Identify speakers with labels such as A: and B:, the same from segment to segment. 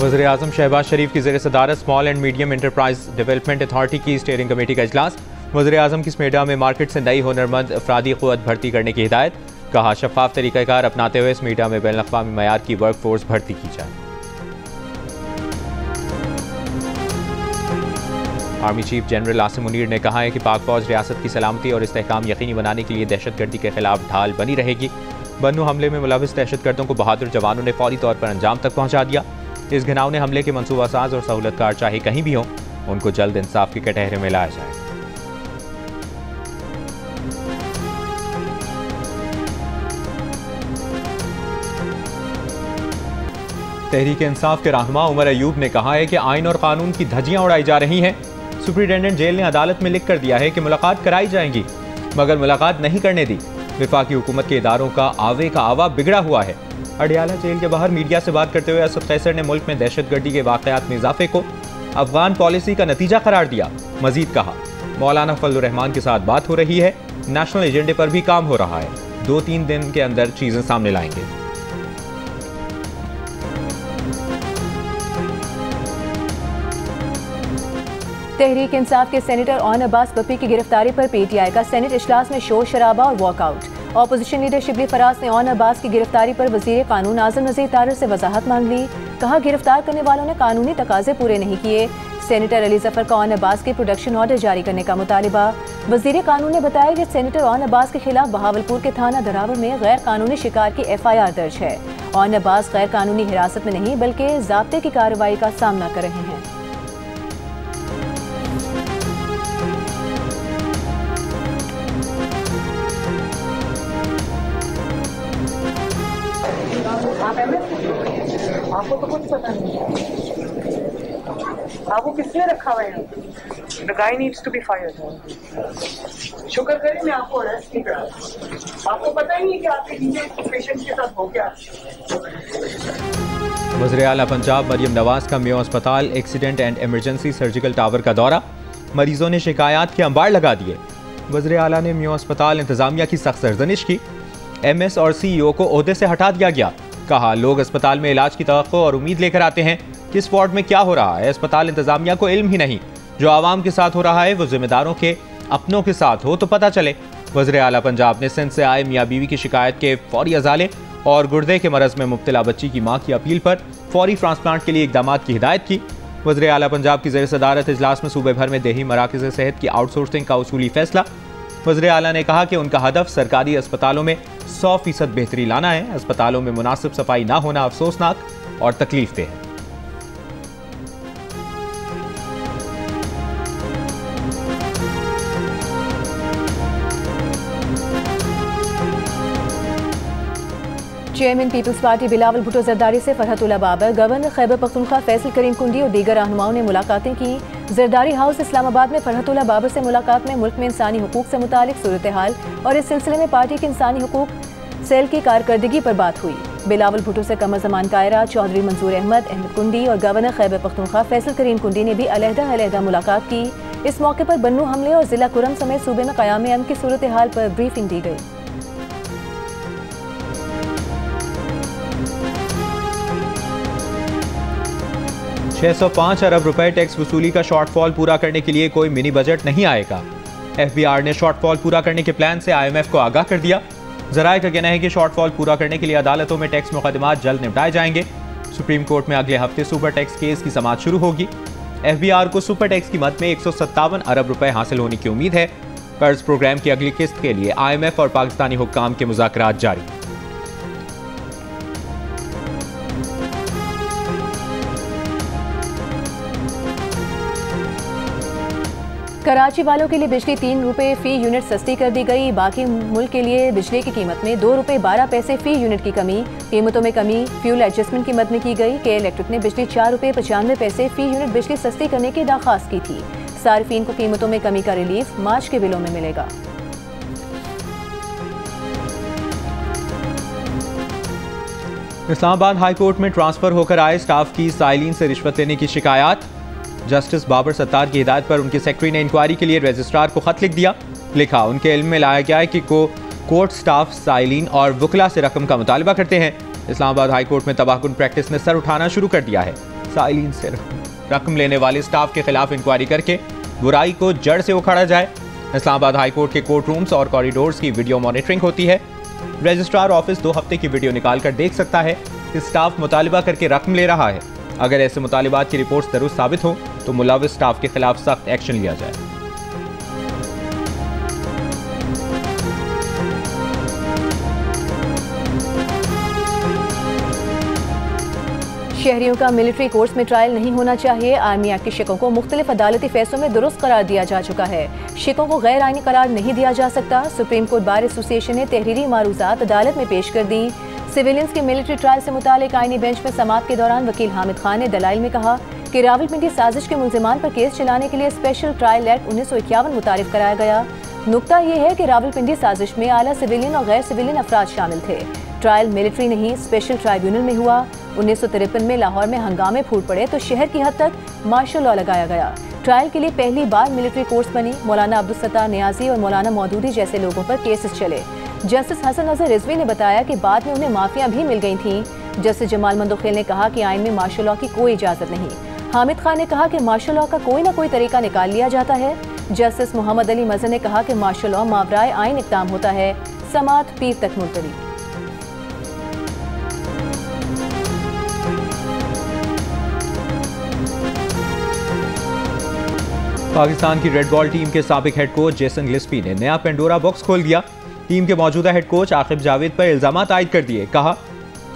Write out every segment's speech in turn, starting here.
A: वज़ीर-ए-आज़म शहबाज शरीफ की ज़ेर-ए-सदारत small and medium enterprise development authority की स्टीयरिंग कमेटी का इजलास। वज़ीर-ए-आज़म की स्मेडा में मार्केट से नई हुनरमंद अफरादी क़ुव्वत भर्ती करने की हिदायत। कहा, शफ़ाफ तरीक़ाकार अपनाते हुए स्मेडा में बैनुल-अक़वामी मयार की वर्क फोर्स भर्ती की जाए। Army chief general Asim Munir ने कहा है कि पाक फौज रियासत की सलामती और इस्तेहकाम यकीनी बनाने के लिए दहशतगर्दी के खिलाफ ढाल बनी रहेगी। बन्नू हमले में मुलविस दहशतगर्दों को बहादुर जवानों ने फौरी तौर पर अंजाम तक पहुंचा दिया। इस घिनौने हमले के मंसूबासाज और सहूलतकार चाहे कहीं भी हों, उनको जल्द इंसाफ के कटहरे में लाया जाए। तहरीक इंसाफ के रहनुमा उमर अयूब ने कहा है कि आइन और कानून की धज्जियां उड़ाई जा रही हैं। सुप्रिंटेंडेंट जेल ने अदालत में लिख कर दिया है कि मुलाकात कराई जाएगी, मगर मुलाकात नहीं करने दी। विफाकी हुकूमत के इदारों का आवे का आवा बिगड़ा हुआ है। अडियाला जेल के बाहर मीडिया से बात करते हुए असद कैसर ने मुल्क में दहशतगर्दी के वाकयात में इजाफे को अफगान पॉलिसी का नतीजा करार दिया। मजीद कहा, मौलाना फजलुर रहमान के साथ बात हो रही है, नेशनल एजेंडे पर भी काम हो रहा है। 2-3 दिन के अंदर चीजें सामने लाएंगे।
B: तहरीक इंसाफ के सेनेटर ओन अब्बास बप्पी की गिरफ्तारी पर पीटीआई का सेनेट इजलास में शोर शराबा और walkout. Opposition leader Shibli Faraz ने ओन अब्बास की गिरफ्तारी पर वजीर कानून आज़म नज़ीर तारर से वजाहत मांग ली। कहा, गिरफ्तार करने वालों ने कानूनी तकाजे पूरे नहीं किए। सेनेटर अली जफर का ओन अब्बास के प्रोडक्शन ऑर्डर जारी करने का मुतालिबा। वजीर कानून ने बताया कि सेनेटर ओन अब्बास के खिलाफ बहावलपुर के थाना दरावर में गैर कानूनी शिकार की FIR दर्ज है। ओन अब्बास गैर कानूनी हिरासत में नहीं बल्कि ज़ाब्ते की कार्रवाई का सामना कर रहे हैं।
C: आपको तो कुछ पता नहीं है, आपको किसने रखा हुआ है? The guy needs to be fired. शुक्र करें मैं आपको अरेस्ट नहीं करा। आपको पता ही नहीं कि आपके नीचे पेशेंट के साथ हो क्या।
A: वज़ीर-ए-आला पंजाब मरियम नवाज का मेयो अस्पताल accident and emergency surgical tower का दौरा। मरीजों ने शिकायत के अंबार लगा दिए। वज़ीर-ए-आला ने मेयो अस्पताल इंतजामिया की सख्त सरजनिश की। MS और CEO को ओहदे से हटा दिया गया। कहा, लोग अस्पताल में इलाज की तवक्को और उम्मीद लेकर आते हैं। किस वार्ड में क्या हो रहा है, अस्पताल इंतजामिया को इल्म ही नहीं। जो आवाम के साथ हो रहा है वो जिम्मेदारों के अपनों के साथ हो तो पता चले। वज़ीर-ए-आला पंजाब ने सिंध से आए मियाँ बीवी की शिकायत के फौरी अजाले और गुर्दे के मरज में मुब्तला बच्ची की माँ की अपील पर फौरी ट्रांसप्लांट के लिए इकदाम की हिदायत की। वज़ीर-ए-आला पंजाब की ज़ेर-ए-सदारत इजलास में सूबे भर में देही मराकज़ सेहत की आउटसोर्सिंग का उसूली फैसला। वज़ीर-ए-आला ने कहा कि उनका हदफ सरकारी अस्पतालों में 100% बेहतरी लाना है। अस्पतालों में मुनासिब सफाई ना होना अफसोसनाक और तकलीफ देह है।
B: Chairman people's party Bilawal Bhutto Zardari से फरहतुल्लाह बाबर, गवर्नर खैबर पख्तूनख्वा फैसल करीम कुंडी और दीगर रहनुमाओं ने मुलाकातें की। जरदारी हाउस इस्लामाबाद में फरहतुल्लाह बाबर से मुलाकात में मुल्क में इंसानी हुकूक से मुतालिक सूरत हाल और इस सिलसिले में पार्टी के इंसानी हुकूक सेल की कारकर्दगी पर बात हुई। बिलावल भुट्टो से कमर जमान कायरा, चौधरी मंसूर अहमद कुंडी और गवर्नर खैबर पख्तूनख्वा फैसल करीम कुंडी ने भी अलहदा मुलाकात की। इस मौके पर बन्नू हमले और जिला कुरम समेत सूबे में क़याम अमन की सूरत हाल पर ब्रीफिंग दी गई।
A: ₹605 अरब टैक्स वसूली का शॉर्टफॉल पूरा करने के लिए कोई मिनी बजट नहीं आएगा। FBR ने शॉर्टफॉल पूरा करने के प्लान से IMF को आगाह कर दिया। ज़राए का कहना है कि शॉर्टफॉल पूरा करने के लिए अदालतों में टैक्स मुकदमात जल्द निपटाए जाएंगे। सुप्रीम कोर्ट में अगले हफ्ते सुपर टैक्स केस की समाअत शुरू होगी। FBR को सुपर टैक्स की मद में 157 अरब रुपए हासिल होने की उम्मीद है। कर्ज प्रोग्राम की अगली किस्त के लिए IMF और पाकिस्तानी हुक्काम के मुज़ाकरात जारी।
B: कराची वालों के लिए बिजली 3 रुपये फी यूनिट सस्ती कर दी गई। बाकी मुल्क के लिए बिजली की कीमत में 2 रुपये 12 पैसे फी यूनिट की कमी। कीमतों में कमी फ्यूल एडजस्टमेंट की मद में की गई। के इलेक्ट्रिक ने बिजली 4 रुपये 95 पैसे फी यूनिट बिजली सस्ती करने की दरख्वास्त की थी। सार्फिन को कीमतों में कमी का रिलीफ मार्च के बिलों में मिलेगा।
A: इस्लामाबाद हाई कोर्ट में ट्रांसफर होकर आए स्टाफ की साइलिन से रिश्वत लेने की शिकायत। जस्टिस बाबर सत्तार की हिदायत पर उनके सेक्रेटरी ने इंक्वायरी के लिए रजिस्ट्रार को खत लिख दिया। लिखा, उनके इल्म में लाया गया है कि कोर्ट स्टाफ साइलिन और वकला से रकम का मुतालबा करते हैं। इस्लामाबाद हाई कोर्ट में तबाहकुन प्रैक्टिस ने सर उठाना शुरू कर दिया है। साइलिन से रकम लेने वाले स्टाफ के खिलाफ इंक्वायरी करके बुराई को जड़ से उखाड़ा जाए। इस्लामाबाद हाई कोर्ट के कोर्ट रूम्स और कॉरिडोर्स की वीडियो मॉनिटरिंग होती है। रजिस्ट्रार ऑफिस 2 हफ्ते की वीडियो निकाल कर देख सकता है कि स्टाफ मुतालिबा करके रकम ले रहा है। अगर ऐसे मुतालिबात की रिपोर्ट दुरुस्त साबित हो तो मुलविस स्टाफ के खिलाफ सख्त एक्शन लिया जाए।
B: शहरियों का मिलिट्री कोर्स में ट्रायल नहीं होना चाहिए। आर्मी एक्ट के शिकों को मुख्तलिफ अदालती फैसलों में दुरुस्त करार दिया जा चुका है। शिकों को गैर आइनी करार नहीं दिया जा सकता। सुप्रीम कोर्ट बार एसोसिएशन ने तहरीरी मारूजात अदालत में पेश कर दी। सिविलियंस के मिलिट्री ट्रायल से मुतालिक आइनी बेंच में समाअत के दौरान वकील हामिद खान ने दलाइल में कहा कि रावलपिंडी साजिश के मुल्जिमान पर केस चलाने के लिए स्पेशल ट्रायल एक्ट 1951 मुतारिफ कराया गया। नुकता यह है कि रावलपिंडी साजिश में आला सिविलियन और गैर सिविलियन अफराद शामिल थे। ट्रायल मिलिट्री नहीं स्पेशल ट्राइब्यूनल में हुआ। 1953 में लाहौर में हंगामे फूट पड़े तो शहर की हद तक मार्शल लॉ लगाया गया। ट्रायल के लिए पहली बार मिलिट्री कोर्स बनी। मौलाना अब्दुल सत्तार नियाजी और मौलाना मौदूदी जैसे लोगों पर केसेस चले। जस्टिस हसन नजर रिजवी ने बताया कि बाद में उन्हें माफियां भी मिल गई थीं। जस्टिस जमाल मंदोखेल ने कहा कि आइन में मार्शल लॉ की कोई इजाजत नहीं। हामिद खान ने कहा कि मार्शल लॉ का कोई ना कोई तरीका निकाल लिया जाता है। जस्टिस मोहम्मद अली मजहर ने कहा कि मार्शल लॉ मावराए आइन इक़दाम होता है। समाअत पीर तक मुलतवी।
A: पाकिस्तान की रेड बॉल टीम के साबिक हेड कोच जेसन गिलेस्पी ने नया पेंडोरा बॉक्स खोल दिया। टीम के मौजूदा हेड कोच आकिब जावेद पर इल्जामात आयद कर दिए। कहा,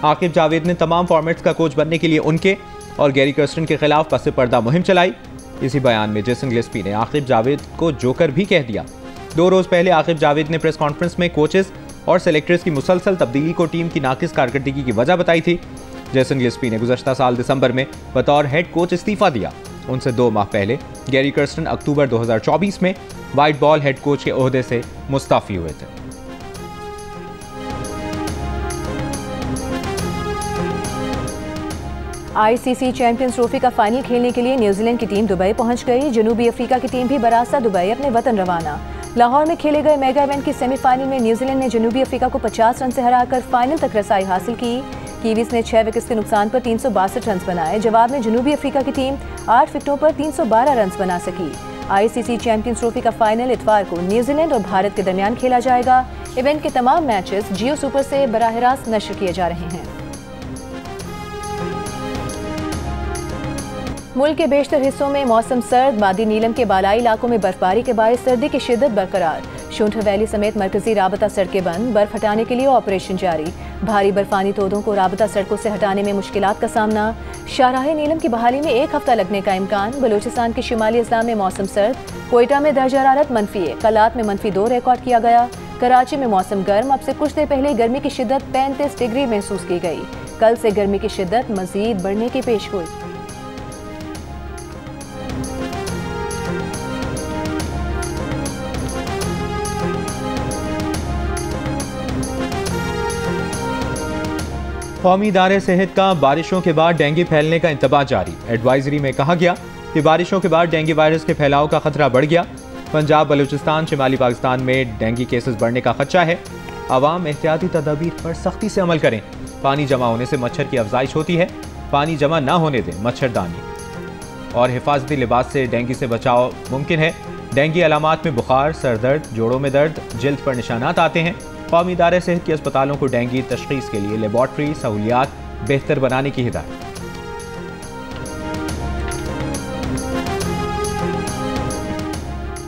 A: आकिब जावेद ने तमाम फॉर्मेट्स का कोच बनने के लिए उनके और गैरी कर्स्टन के खिलाफ पस पर्दा मुहिम चलाई। इसी बयान में जेसन गिलेस्पी ने आकिब जावेद को जोकर भी कह दिया। 2 रोज पहले आकिब जावेद ने प्रेस कॉन्फ्रेंस में कोचेस और सेलेक्टर्स की मुसलसल तब्दीली को टीम की नाकिस कारकर्दगी की वजह बताई थी। जेसन गिलेस्पी ने गुज़श्ता साल दिसंबर में बतौर हेड कोच इस्तीफा दिया। उनसे 2 माह पहले गैरी कर्स्टन अक्टूबर 2024 में वाइट बॉल हेड कोच के ओहदे से मुस्ताफी हुए थे।
B: आईसीसी चैंपियंस ट्रॉफी का फाइनल खेलने के लिए न्यूजीलैंड की टीम दुबई पहुंच गई। जनूबी अफ्रीका की टीम भी बरास्ता दुबई अपने वतन रवाना। लाहौर में खेले गए मेगा इवेंट की सेमीफाइनल में न्यूजीलैंड ने जनूबी अफ्रीका को 50 रन से हराकर फाइनल तक रसाई हासिल की। कीवीज ने 6 विकेट्स के नुकसान पर 362 रन बनाए। जवाब में जनूबी अफ्रीका की टीम 8 विकेटों पर 312 रन बना सकी। आईसीसी चैंपियंस ट्रॉफी का फाइनल इतवार को न्यूजीलैंड और भारत के दरमियान खेला जाएगा। इवेंट के तमाम मैचेस जियो सुपर से बराह रास्त नशर किए जा रहे हैं। मुल्क के बेशतर हिस्सों में मौसम सर्द। वादी नीलम के बालाई इलाकों में बर्फबारी के बायस सर्दी की शिद्दत बरकरार। शुंठ वैली समेत मरकजी राबता सड़कें बंद। बर्फ हटाने के लिए ऑपरेशन जारी। भारी बर्फानी तोदों को राबता सड़कों से हटाने में मुश्किलात का सामना। शाहराह नीलम की बहाली में 1 हफ्ता लगने का इम्कान। बलूचिस्तान के शिमाली अजला में मौसम सर्द। कोयटा में दर्जा हरारत -1, कलात में -2 रिकॉर्ड किया गया। कराची में मौसम गर्म। अब से कुछ देर पहले गर्मी की शिद्दत 35 डिग्री महसूस की गई। कल से गर्मी की शिद्दत मजीद बढ़ने की पेशगोई।
A: कौमी इदारे सेहत का बारिशों के बाद डेंगू फैलने का इंतबाह जारी। एडवाइजरी में कहा गया कि बारिशों के बाद डेंगू वायरस के फैलाव का खतरा बढ़ गया। पंजाब, बलूचिस्तान, शिमाली पाकिस्तान में डेंगू केसेस बढ़ने का खदशा है। आवाम एहतियाती तदाबीर पर सख्ती से अमल करें। पानी जमा होने से मच्छर की अफजाइश होती है। पानी जमा ना होने दें। मच्छरदानी और हिफाजती लिबास से डेंगू से बचाव मुमकिन है। डेंगू अलामात में बुखार, सर दर्द, जोड़ों में दर्द, जिल्द पर निशानात आते हैं। कौमी इदारे सेहत के अस्पतालों को डेंगू तशखीस के लिए लेबॉर्ट्री सहूलियात बेहतर बनाने की हिदायत।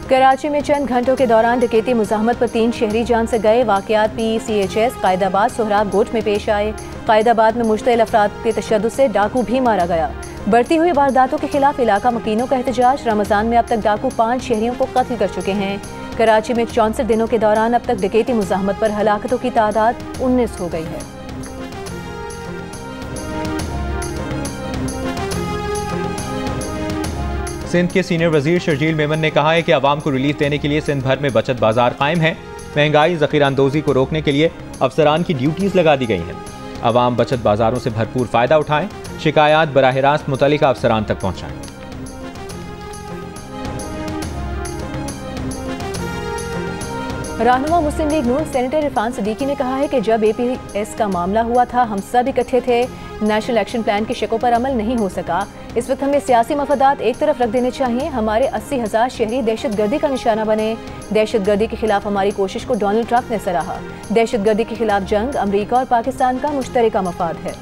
B: कराची में चंद घंटों के दौरान डकैती मुज़ाहमत पर 3 शहरी जान से गए। वाक़यात PCHS कायदाबाद सोहराब गोट में पेश आए। कायदाबाद में मुश्तइल अफराद के तशद्दुद से डाकू भी मारा गया। बढ़ती हुई वारदातों के खिलाफ इलाका मकीनों का एहतजाज। रमज़ान में अब तक डाकू 5 शहरियों को कत्ल कर चुके हैं। कराची में 64 दिनों के दौरान अब तक डकैती मुज़ाहमत पर हलाकतों की तादाद 19 हो गई है।
A: सिंध के सीनियर वजीर शर्जील मेमन ने कहा है कि आवाम को रिलीफ देने के लिए सिंध भर में बचत बाजार कायम है। महंगाई, ज़ख़ीराअंदोज़ी को रोकने के लिए अफसरान की ड्यूटीज़ लगा दी गई हैं। आवाम बचत बाजारों से भरपूर फ़ायदा उठाएं। शिकायत बराह रास्त मुतल्लिका अफसरान तक पहुँचाएं।
B: रहनुमा मुस्लिम लीग नून सेनेटर इरफान सिद्दीकी ने कहा है कि जब APS का मामला हुआ था हम सब इकट्ठे थे। नेशनल एक्शन प्लान के शकों पर अमल नहीं हो सका। इस वक्त हमें सियासी मफादात एक तरफ रख देने चाहिए। हमारे 80,000 शहरी दहशतगर्दी का निशाना बने। दहशतगर्दी के खिलाफ हमारी कोशिश को डोनाल्ड ट्रंप ने सराहा। दहशतगर्दी के खिलाफ जंग अमरीका और पाकिस्तान का मुश्तरका मफाद है।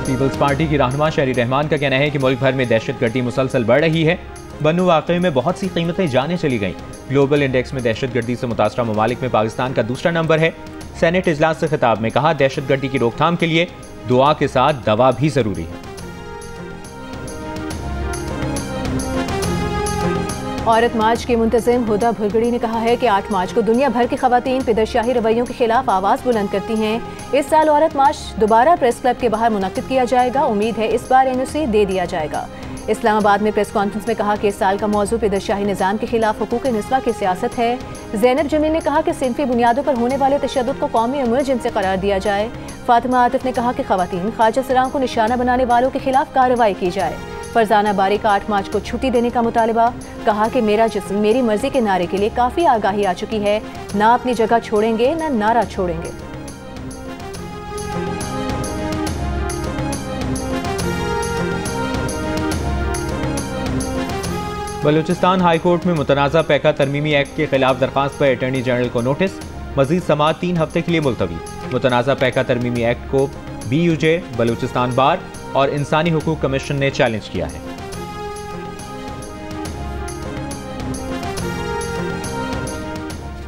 A: पीपल्स पार्टी की रहनुमा शहरी रहमान का कहना है कि मुल्क भर में दहशतगर्दी मुसलसल बढ़ रही है। बन्नू वाक़े में बहुत सी कीमतें जाने चली गईं। ग्लोबल इंडेक्स में दहशतगर्दी से मुतासरा ममालिक में पाकिस्तान का दूसरा नंबर है। सेनेट इजलास से खिताब में कहा, दहशतगर्दी की रोकथाम के लिए दुआ के साथ दवा भी जरूरी है।
B: औरत मार्च के मुंतजिम हुदा भुरगड़ी ने कहा है कि 8 मार्च को दुनिया भर की खवातीन पिदरशाही रवैयों के खिलाफ आवाज़ बुलंद करती हैं। इस साल औरत मार्च दोबारा प्रेस क्लब के बाहर मुनक्किद किया जाएगा। उम्मीद है इस बार NOC दे दिया जाएगा। इस्लामाबाद में प्रेस कॉन्फ्रेंस में कहा कि इस साल का मौजू पिदरशाही निज़ाम के खिलाफ हुकूक निस्वा की सियासत है। ज़ैनब जमील ने कहा कि सिनफी बुनियादों पर होने वाले तशद्दुद को कौमी इमरजेंसी करार दिया जाए। फातिमा आतिफ ने कहा कि खवातीन ख्वाजा सलाम को निशाना बनाने वालों के खिलाफ कार्रवाई की जाए। फरजाना बारी का 8 मार्च को छुट्टी देने का मुतालबा। कहा कि मेरा जिस्म मेरी मर्जी के नारे के लिए काफ़ी आगाही आ चुकी है। ना अपनी जगह छोड़ेंगे ना नारा छोड़ेंगे।
A: बलूचिस्तान हाई कोर्ट में मुतनाज़ा पैका तरमीमी एक्ट के खिलाफ दरख्वास्त पर अटॉर्नी जनरल को नोटिस। मजीद समाअत 3 हफ्ते के लिए मुलतवी। मुतनाज़ा पैका तरमीमी एक्ट को BUJ, बलूचिस्तान बार और इंसानी हुकूक कमीशन ने चैलेंज किया है।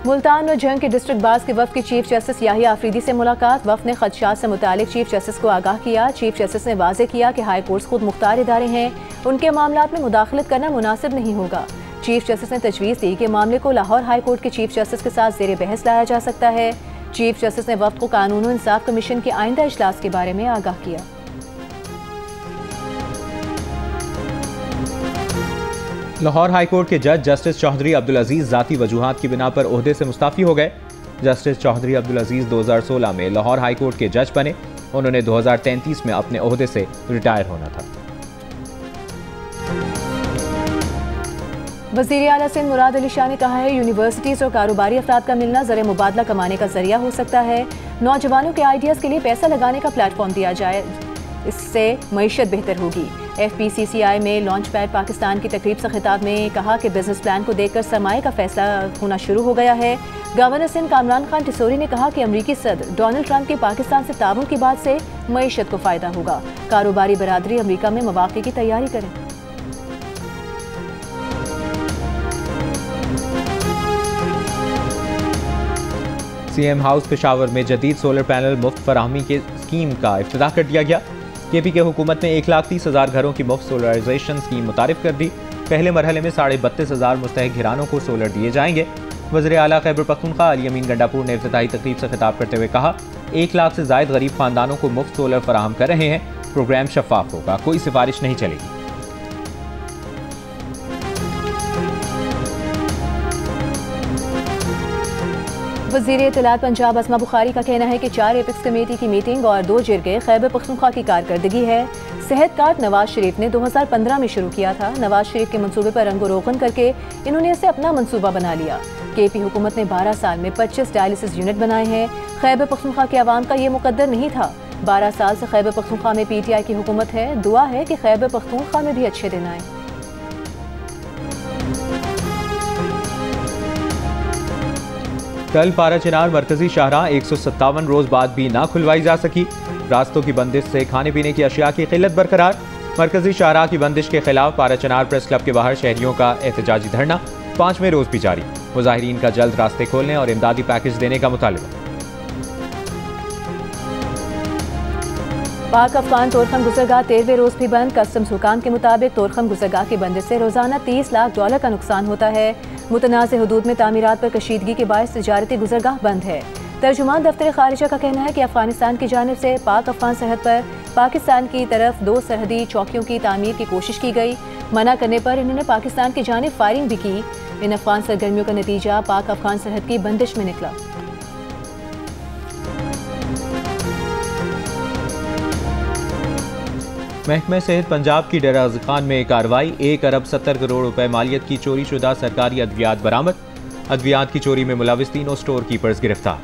B: मुल्तान और जंग के डिस्ट्रिक्ट बार्स के वफ़द की चीफ जस्टिस याहिया आफरीदी से मुलाकात। वफ़द ने खदशात से मुतालिक चीफ जस्टिस को आगाह किया। चीफ जस्टिस ने वाज़े किया कि हाई कोर्ट्स खुद मुख्तार इदारे हैं, उनके मामलात में मुदाखलत करना मुनासिब नहीं होगा। चीफ जस्टिस ने तजवीज़ दी कि मामले को लाहौर हाई कोर्ट के चीफ जस्टिस के साथ ज़ेरे बहस लाया जा सकता है। चीफ जस्टिस ने वफ़द को कानून और इंसाफ कमीशन के आइंदा इजलास के बारे में आगाह किया।
A: लाहौर हाई कोर्ट के जज जस्टिस चौधरी अब्दुल अजीज ज़ाती वजूहात की बिना पर ओहदे से मुस्ताफ़ी हो गए। जस्टिस चौधरी अब्दुल अजीज 2016 में लाहौर हाई कोर्ट के जज बने। उन्होंने 2033 में अपने ओहदे से रिटायर होना था।
B: वज़ीर आला सिंध मुराद अली शाह ने कहा है, यूनिवर्सिटीज़ और कारोबारी अफराद का मिलना ज़र मुबादला कमाने का जरिया हो सकता है। नौजवानों के आइडियाज़ के लिए पैसा लगाने का प्लेटफॉर्म दिया जाए, इससे मईशत बेहतर होगी। FPCCI में लॉन्च पैड पाकिस्तान की तकरीब से खिताब में कहा कि बिजनेस प्लान को देखकर सरमाए का फैसला होना शुरू हो गया है। गवर्नर सिंध कामरान खान टिसोरी ने कहा कि अमरीकी सदर डोनाल्ड ट्रंप के पाकिस्तान से ताउन की बात से मईशत को फ़ायदा होगा। कारोबारी बरादरी अमरीका में मवाक़े की तैयारी करें।
A: CM हाउस पेशावर में जदीद सोलर पैनल मुफ्त फराहमी के स्कीम का इफ्तिताह कर दिया गया। KP के हुकूमत ने 1,30,000 घरों की मुफ्त सोलराइजेशन स्कीम मुतारिफ कर दी। पहले मरहले में 32,500 मुस्तहिक घरानों को सोलर दिए जाएंगे। वज़ीर आला खैबर पख्तूनख्वा अली अमीन गंडापुर ने इफ्तिताही तकरीब से खिताब करते हुए कहा, 1 लाख से ज़ायद गरीब खानदानों को मुफ्त सोलर फराहम कर रहे हैं। प्रोग्राम शफाफ होगा, कोई सिफारिश नहीं चलेगी।
B: वज़ीर इत्तलात पंजाब असमा बुखारी का कहना है कि 4 एपिक्स कमेटी की मीटिंग और 2 जिरगे खैबर पख्तूनख्वा की कारकर्दगी है। सेहत कार्ड नवाज शरीफ ने 2015 में शुरू किया था। नवाज शरीफ के मंसूबे पर रंगो रोगन करके इन्होंने इसे अपना मंसूबा बना लिया। KP हुकूमत ने 12 साल में 25 डायलिसिस यूनिट बनाए हैं। खैबर पख्तूनख्वा के अवाम का ये मुकद्दर नहीं था। 12 साल से खैबर पख्तूनख्वा में PTI की हुकूमत है। दुआ है कि खैबर पख्तूनख्वा में भी अच्छे दिन आए।
A: कल पारा चिनार मरकजी शाहराह 157 रोज बाद भी ना खुलवाई जा सकी। रास्तों की बंदिश से खाने पीने की अशिया की किल्लत बरकरार। मरकजी शाहराह की बंदिश के खिलाफ पारा चिनार प्रेस क्लब के बाहर शहरियों का एहतजाजी धरना 5वें रोज भी जारी। मुजाहिरीन का जल्द रास्ते खोलने और इमदादी पैकेज देने का मुतालबा।
B: पाक अफगान तोरखम गुजरगाह 13वें रोज भी बंद। कस्टम्स हुकाम के मुताबिक तोरखम गुजरगाह की बंदिश से रोजाना $30 लाख का नुकसान होता है। मुतनाज़े हुदूद में तामीरात पर कशीदगी के बायस तिजारती गुजरगाह बंद है। तर्जुमान दफ्तर खारिजा का कहना है कि अफगानिस्तान की जानिब से पाक अफगान सरहद पर पाकिस्तान की तरफ 2 सरहदी चौकियों की तामीर की कोशिश की गई। मना करने पर इन्होंने पाकिस्तान की जानिब फायरिंग भी की। इन अफगान सरगर्मियों का नतीजा पाक अफगान सरहद की बंदिश में निकला।
A: महकमा सेहत पंजाब की डेरा गाजी खान में कार्रवाई। 1 अरब 70 करोड़ रुपए मालियत की चोरी शुदा सरकारी अद्वियात बरामद। अद्वियात की चोरी में मुलविस 3 स्टोर कीपर्स गिरफ्तार।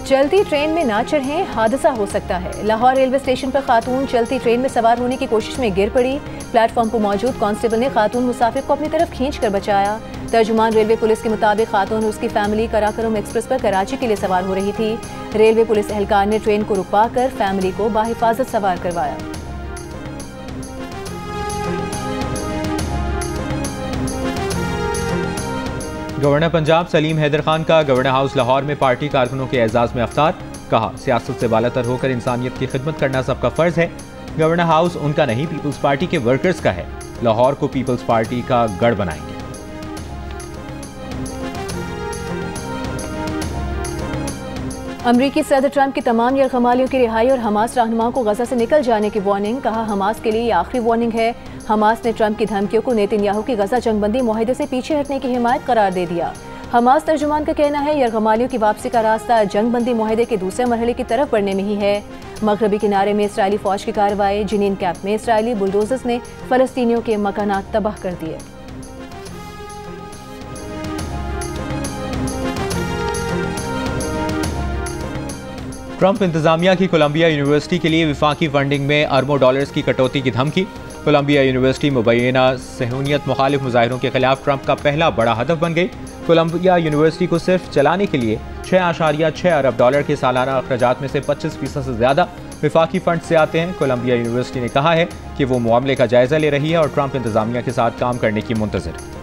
B: चलती ट्रेन में ना चढ़ें, हादसा हो सकता है। लाहौर रेलवे स्टेशन पर खातून चलती ट्रेन में सवार होने की कोशिश में गिर पड़ी। प्लेटफॉर्म पर मौजूद कांस्टेबल ने खातून मुसाफिर को अपनी तरफ खींचकर बचाया। तर्जुमान रेलवे पुलिस के मुताबिक खातून और उसकी फैमिली कराकोरम एक्सप्रेस पर कराची के लिए सवार हो रही थी। रेलवे पुलिस एहलकार ने ट्रेन को रुकवाकर फैमिली को बाहिफाजत सवार करवाया।
A: गवर्नर पंजाब सलीम हैदर खान का गवर्नर हाउस लाहौर में पार्टी कारकुनों के एजाज में अफ्तार। कहा, सियासत से बालातर होकर इंसानियत की खिदमत करना सबका फर्ज है। गवर्नर हाउस उनका नहीं, पीपल्स पार्टी के वर्कर्स का है। लाहौर को पीपल्स पार्टी का गढ़ बनाएंगे।
B: अमरीकी सदर ट्रंप की तमाम यरगमालियों की रिहाई और हमास रहनुमाओं को गजा से निकल जाने की वार्निंग। कहा, हमास के लिए ये आखिरी वार्निंग है। हमास ने ट्रंप की धमकियों को नेतन्याहू की गजा जंगबंदी मुआहदे से पीछे हटने की हिमायत करार दे दिया। हमास तर्जुमान का कहना है, यरगमालियों की वापसी का रास्ता जंगबंदी मुआहदे के दूसरे मरहले की तरफ बढ़ने में ही है। मगरबी किनारे में इसराइली फौज की कार्रवाई। जिनीन कैंप में इसराइली बुलडोजर्स ने फलस्तीनियों के मकानात तबाह कर दिए।
A: ट्रंप इंतजामिया की कोलंबिया यूनिवर्सिटी के लिए विफाकी फंडिंग में अरबों डॉलर्स की कटौती की धमकी। कोलंबिया यूनिवर्सिटी मुबैना सहूनियत मुखालिफ मुजाहिरों के खिलाफ ट्रंप का पहला बड़ा हदफ बन गई। कोलंबिया यूनिवर्सिटी को सिर्फ चलाने के लिए 6.6 अरब डॉलर के सालाना अखराजात में से 25% से ज्यादा विफाकी फंड से आते हैं। कोलंबिया यूनिवर्सिटी ने कहा है कि वो मामले का जायजा ले रही है और ट्रंप इंतजामिया के साथ काम करने की मुंतज़िर है।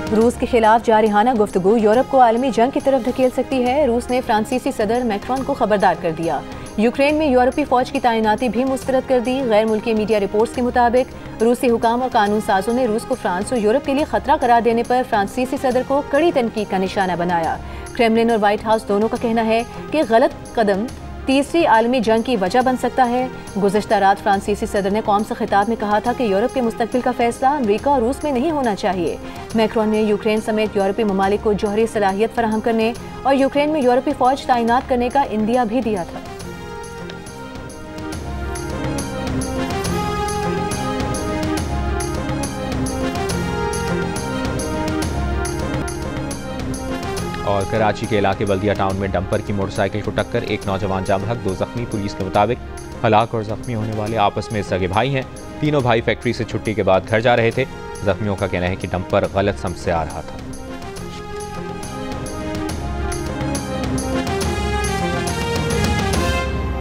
B: रूस के खिलाफ जारिहाना गुफ्तगू यूरोप को आलमी जंग की तरफ धकेल सकती है। रूस ने फ्रांसीसी सदर मैक्रोन को खबरदार कर दिया। यूक्रेन में यूरोपी फौज की तैनाती भी मुस्तरद कर दी। गैर मुल्की मीडिया रिपोर्ट्स के मुताबिक रूसी हुकाम और कानून साजों ने रूस को फ्रांस और यूरोप के लिए खतरा करार देने पर फ्रांसीसी सदर को कड़ी तनकीद का निशाना बनाया। क्रेमलिन और व्हाइट हाउस दोनों का कहना है कि गलत कदम तीसरी आलमी जंग की वजह बन सकता है। गुज़श्ता रात फ्रांसीसी सदर ने कौम से खिताब में कहा था कि यूरोप के मुस्तकबिल का फैसला अमेरिका और रूस में नहीं होना चाहिए। मैक्रोन ने यूक्रेन समेत यूरोपी ममालिक को जौहरी सलाहियत फराहम करने और यूक्रेन में यूरोपी फौज तैनात करने का इंदिया भी दिया था।
A: और कराची के इलाके बल्दिया टाउन में डंपर की मोटरसाइकिल को टक्कर, एक नौजवान जाम हक, 2 जख्मी। पुलिस के मुताबिक हलाक और जख्मी होने वाले आपस में सगे भाई हैं। तीनों भाई फैक्ट्री से छुट्टी के बाद घर जा रहे थे। जख्मियों का कहना है कि डंपर गलत समत से आ रहा था।